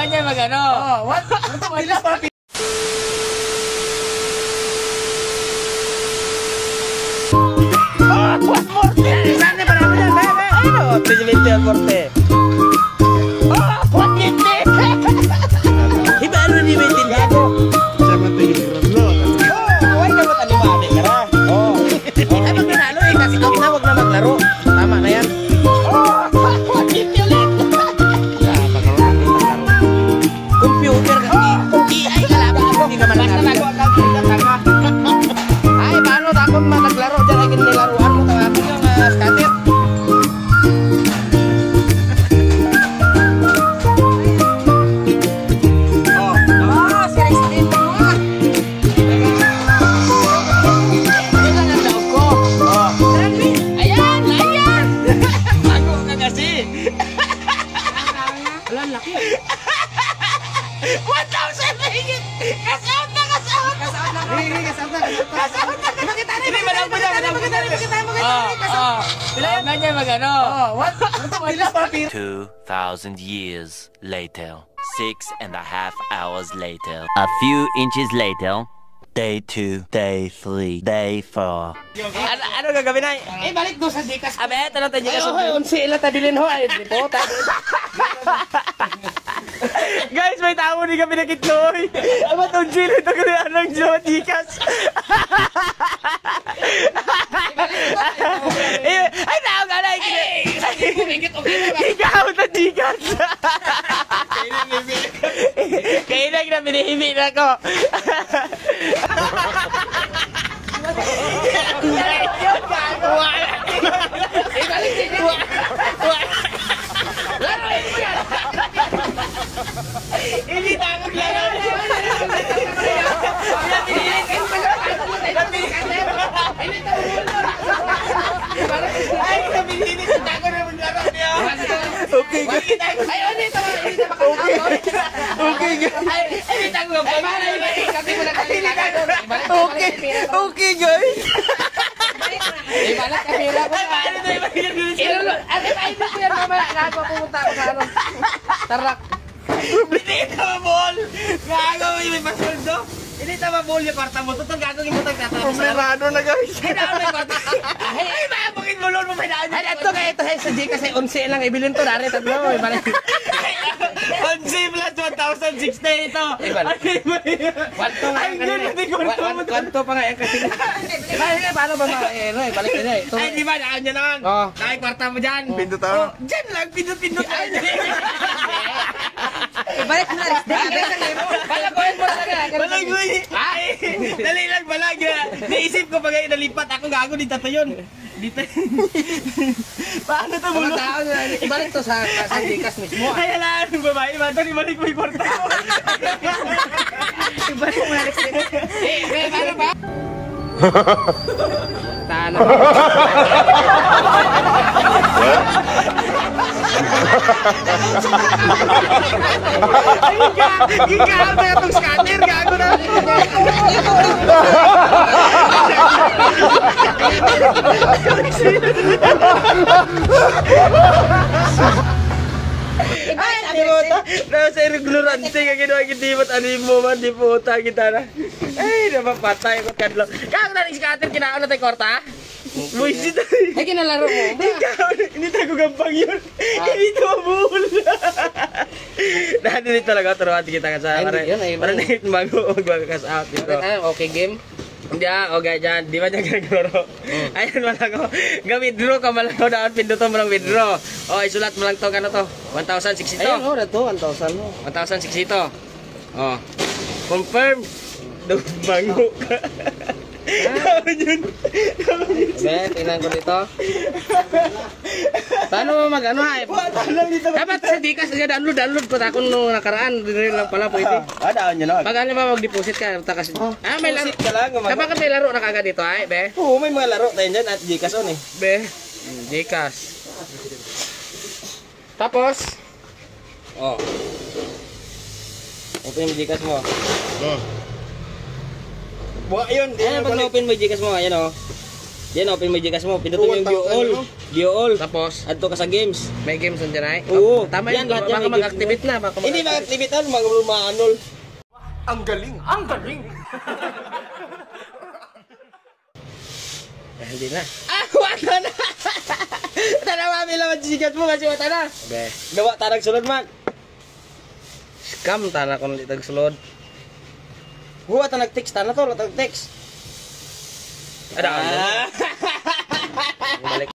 Ganyan magano. What? Bilis pa. Saan ba naman yan, bebe? Ayun o, 320 al forte. What is this? Iba ano ni Betin Gago? Sama tingin lo. Huwag ka mo talimali ka na. Ay, pag pinalo eh, kasi huwag na maglaro. Tama na yan. What is this? Computer kasi. Ay, kalaban ako. Hindi ka malalago. Ay, paano takot maglaro? Diyan ay kinilaruan mo. Tawagin yung scatter. Ganyan magano. What? 2,000 years later. 6.5 hours later. A few inches later. Day 2, day 3, day 4. Ano gagawin na? Eh, balik doon sa Gcash. Abe, tanong tayo Gcash. Ay, unsi ila tabilin ho. Ay, di po. Guys, may tao ni kami nakitloy. Abat unsi ila ito kaya ng Gcash. Ay, tao ka na. Ikaw na Gcash. Kailan na binihimi na ko. Ini takut laro. Okay. Okay guys. Ibalik kamera ko. Ay, ko yan mamaya. Nagpapunta ako sa ano. Tarak. Hindi tama ball. Gago, may pasuldo. Hindi tama ball yung kwarta mo. Tutong gago yung butang kata. Problemado na guys. Ay, daan may kwarta. Ay, bakit mo lolo mo may daan? Ay, ito kayo. Ito sa G kasi 11 lang. Ibilin to. Dari, tatlo. Ibalik. 11 plus 1,060 ito. Kwanto nga yan kanina. Kwanto pa nga yan kasi. Paano ba balik nila eh. Ay, di ba? Naan nyo lang. Nakay kwarta mo dyan. Pindot ako. Dyan lang. Pindot tayo. Balik na rin. Balagoyin mo talaga. Balagoyin. Ay, dali lang balag. Naisip ko pag nalipat ako gago dito yun. Dito. Paano ito mulo? Ibalik to sa Gcash mismo. Ay, alaan ng babae. Ibalik mo yung kwarta mo. Ibalik mo na rin. Eh, paano ba? Tana. Ay, gigawin na itong scanner. Gago na. Ay, di puta. Nasa irregulante ka ginawa kitibat. Animo man, di puta kita na. Ay, napapatay ko kadlo. Kaya na rin scatter, kinaan na tayo korta? Buisit. Ay, kinalaro mo. Hindi tayo gampang yun. Hindi ito mabul. Dahil dito talaga, turuan kita ka sa para na hit mag-cash out dito. Okay game? Hindi okay dyan. Di ba dyan ginagaro? Ayun man ako. Ga-withdraw ka man lang ako daan. Pinduto mo lang withdraw. O, isulat mo lang to. Kano to? 1,060 to. Ayun o, na to. 1,000 mo. 1,060 to. O. Confirm. Bango ka. Gawin yun. Okay, tingnan ko dito. Paano mo mag-ano ha? Dapat sa Gcash nga download pa ako nung nakaraan. Dito lang pala pwede. Daan nyo lang. Pag ano ba mag-deposit ka? May laro. Kapag may laro na kagad dito ay, be? Oo, may mga laro tayo dyan at Gcash on eh. Be? Gcash. Tapos? Oh. Open mo Gcash mo. Buka yun. Ayan, pag na-open mo Gcash mo, ayan o. Yan, open mo yung Gcash mo. Pindutin mo yung view all. View all. Tapos, Adto ka sa games. may games nandiyan ay? Oo. Tama Yan, yan, lahat yan, baka may mag-activate na. Baka Hindi mag-activate mag-anol. Ang galing! Ang galing! Hindi na. Ah, wala na! Tara, mami lang ang Gcash mo. Kasi wala na. Be, Gawa, tarag sunod man. scam tana kung di tagsulod. Huwa ta nag-text, tana to, nag-text. Ada. Ah.